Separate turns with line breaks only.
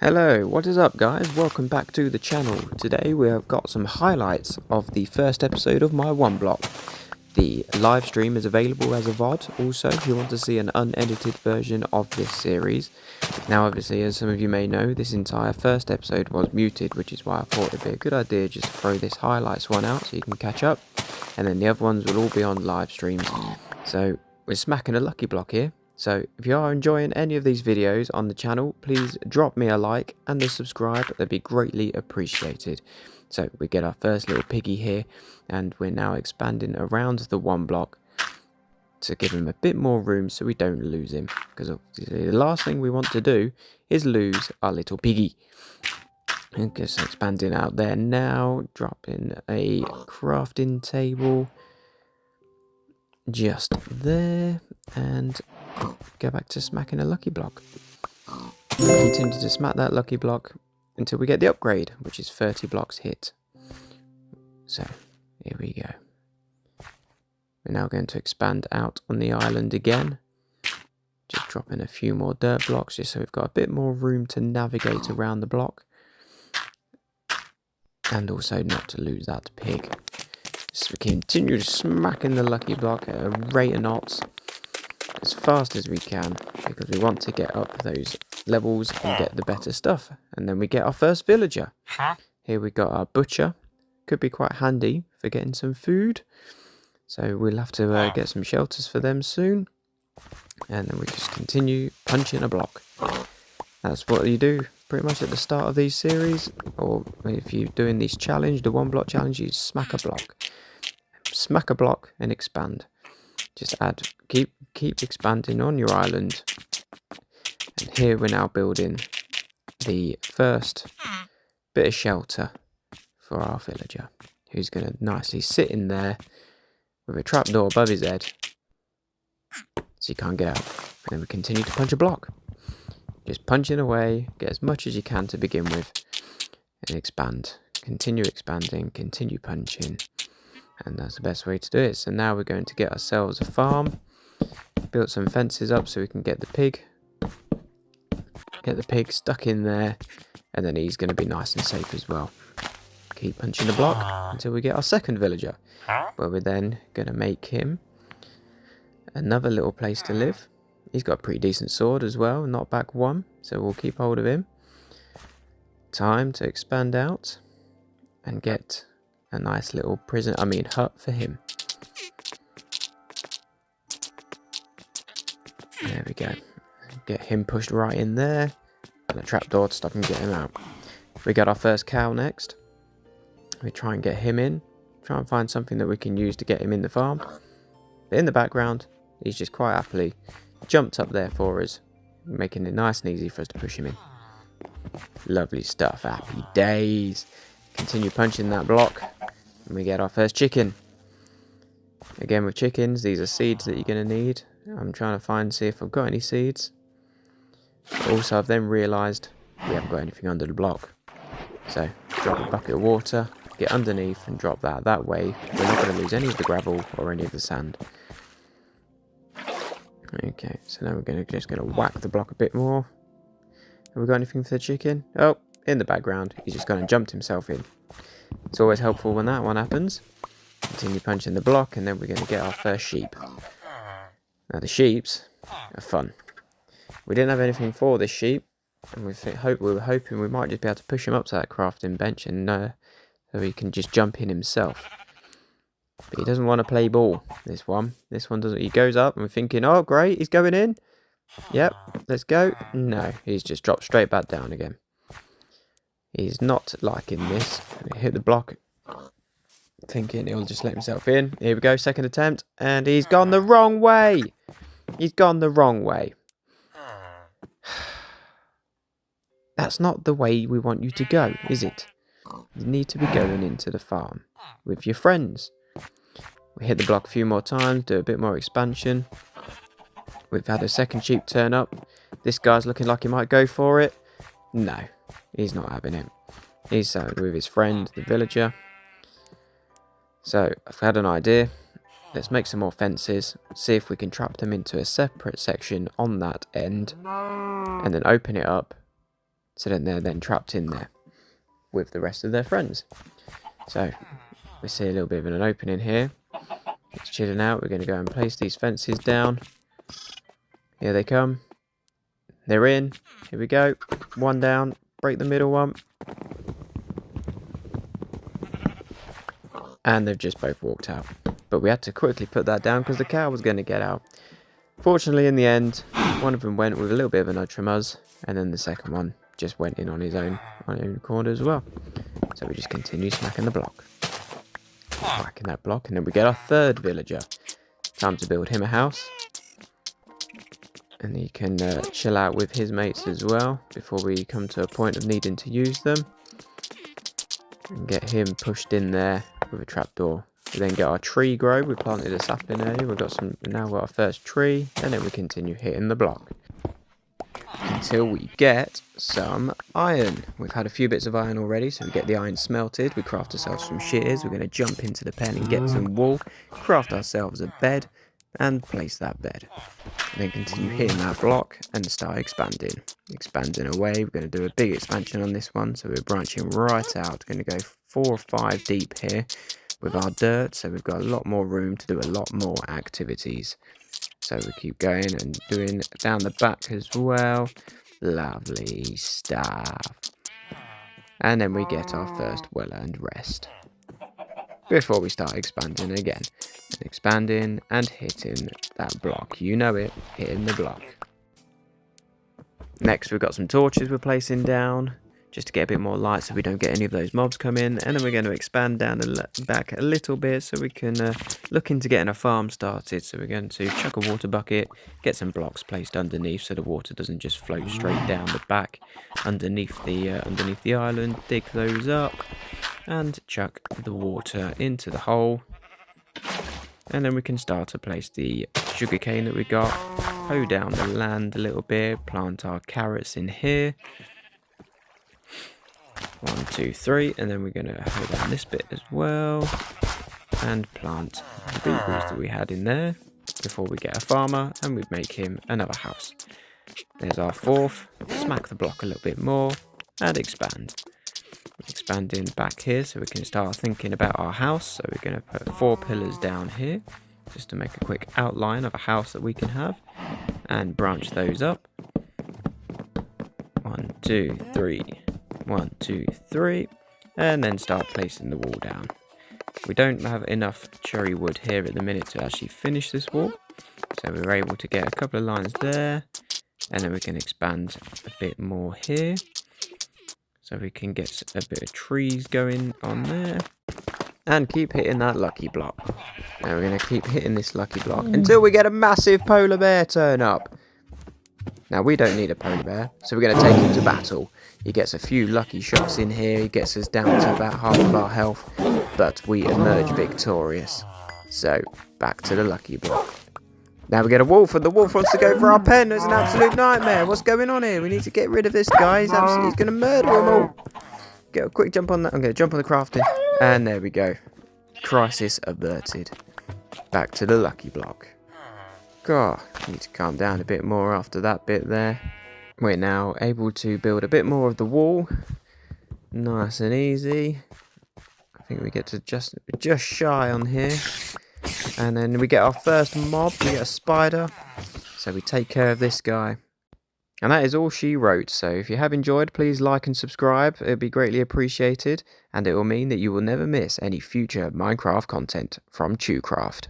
Hello, what is up guys? Welcome back to the channel. Today we have got some highlights of the first episode of my One Block. The live stream is available as a VOD also if you want to see an unedited version of this series. Now obviously, as some of you may know, this entire first episode was muted, which is why I thought it'd be a good idea just to throw this highlights one out so you can catch up, and then the other ones will all be on live streams. So we're smacking a lucky block here. So if you are enjoying any of these videos on the channel, please drop me a like and a subscribe. That'd be greatly appreciated. So we get our first little piggy here, and we're now expanding around the one block to give him a bit more room so we don't lose him, because obviously the last thing we want to do is lose our little piggy. And just expanding out there now, dropping a crafting table just there, and go back to smacking a lucky block. Continue to smack that lucky block until we get the upgrade, which is 30 blocks hit. So here we go. We're now going to expand out on the island again, just dropping a few more dirt blocks just so we've got a bit more room to navigate around the block, and also not to lose that pig. So we continue smacking the lucky block at a rate of knots as fast as we can, because we want to get up those levels and get the better stuff. And then we get our first villager. Here we got our butcher. Could be quite handy for getting some food, so we'll have to get some shelters for them soon. And then we just continue punching a block. That's what you do pretty much at the start of these series, or if you're doing these challenge, the one block challenge, you smack a block and expand. Just keep expanding on your island. And here we're now building the first bit of shelter for our villager, who's going to nicely sit in there with a trapdoor above his head so he can't get out. And then we continue to punch a block. Just punching away, get as much as you can to begin with, and expand. Continue expanding, continue punching, and that's the best way to do it. So now we're going to get ourselves a farm, build some fences up so we can get the pig stuck in there, and then he's going to be nice and safe as well. Keep punching the block until we get our second villager, where we're then going to make him another little place to live. He's got a pretty decent sword as well, not back one, so we'll keep hold of him. Time to expand out and get a nice little hut for him. There we go. Get him pushed right in there, and a trapdoor to stop him getting out. We got our first cow next. We try and get him in. Try and find something that we can use to get him in the farm. But in the background, he's just quite happily jumped up there for us, making it nice and easy for us to push him in. Lovely stuff. Happy days. Continue punching that block, and we get our first chicken. Again, with chickens, these are seeds that you're going to need. I'm trying to see if I've got any seeds. Also, I've then realised we haven't got anything under the block. So, drop a bucket of water, get underneath and drop that. That way, we're not going to lose any of the gravel or any of the sand. Okay, so now we're just going to whack the block a bit more. Have we got anything for the chicken? Oh, in the background, he's just gone and jumped himself in. It's always helpful when that one happens. Continue punching the block, and then we're going to get our first sheep. Now the sheeps are fun. We didn't have anything for this sheep, and we were hoping we might just be able to push him up to that crafting bench, and so he can just jump in himself. But he doesn't want to play ball, this one. This one doesn't. He goes up, and we're thinking, oh great, he's going in. Yep, let's go. No, he's just dropped straight back down again. He's not liking this. He hit the block, thinking he'll just let himself in. Here we go, second attempt, and he's gone the wrong way. He's gone the wrong way. That's not the way we want you to go, is it? You need to be going into the farm with your friends. We hit the block a few more times, do a bit more expansion. We've had a second sheep turn up. This guy's looking like he might go for it. No, he's not having it. He's with his friend, the villager. So, I've had an idea. Let's make some more fences, see if we can trap them into a separate section on that end, and then open it up So then they're then trapped in there with the rest of their friends. So we see a little bit of an opening here. It's chilling out. We're going to go and place these fences down. Here they come. They're in. Here we go. One down. Break the middle one. And they've just both walked out. But we had to quickly put that down because the cow was going to get out. Fortunately, in the end, one of them went with a little bit of a nudge from us. And then the second one just went in on his own corner as well. So we just continue smacking the block. Smacking that block. And then we get our third villager. Time to build him a house. And he can chill out with his mates as well before we come to a point of needing to use them. And get him pushed in there with a trapdoor. We then get our tree grow. We planted a sapling earlier. We've now got our first tree. And then we continue hitting the block until we get some iron. We've had a few bits of iron already, so we get the iron smelted. We craft ourselves some shears. We're going to jump into the pen and get some wool. Craft ourselves a bed and place that bed. And then continue hitting that block and start expanding. Expanding away. We're going to do a big expansion on this one, so we're branching right out. Going to go 4 or 5 deep here with our dirt, so we've got a lot more room to do a lot more activities. So we keep going and doing down the back as well. Lovely stuff. And then we get our first well-earned rest before we start expanding again. And expanding and hitting that block. You know it, hitting the block. Next we've got some torches we're placing down, just to get a bit more light so we don't get any of those mobs come in. And then we're going to expand down the back a little bit so we can look into getting a farm started. So we're going to chuck a water bucket, get some blocks placed underneath so the water doesn't just float straight down the back underneath the island. Dig those up and chuck the water into the hole. And then we can start to place the sugarcane that we got, hoe down the land a little bit, plant our carrots in here. 1, 2, 3, and then we're going to hoe down this bit as well, and plant the beetroots that we had in there before we get a farmer, and we make him another house. There's our fourth. Smack the block a little bit more, and expand. Expanding back here so we can start thinking about our house. So we're going to put 4 pillars down here just to make a quick outline of a house that we can have, and branch those up. 1, 2, 3, 1, 2, 3, and then start placing the wall down. We don't have enough cherry wood here at the minute to actually finish this wall, so we're able to get a couple of lines there, and then we can expand a bit more here. So we can get a bit of trees going on there. And keep hitting that lucky block. Now we're going to keep hitting this lucky block until we get a massive polar bear turn up. Now we don't need a polar bear, so we're going to take him to battle. He gets a few lucky shots in here. He gets us down to about half of our health. But we emerge victorious. So back to the lucky block. Now we get a wolf, and the wolf wants to go for our pen. It's an absolute nightmare. What's going on here? We need to get rid of this guy. He's going to murder them all. Get a quick jump on that. I'm going to jump on the crafting. And there we go. Crisis averted. Back to the lucky block. God, I need to calm down a bit more after that bit there. We're now able to build a bit more of the wall. Nice and easy. I think we get to just shy on here. And then we get our first mob, we get a spider, so we take care of this guy. And that is all she wrote, so if you have enjoyed, please like and subscribe, it would be greatly appreciated, and it will mean that you will never miss any future Minecraft content from Chewcraft.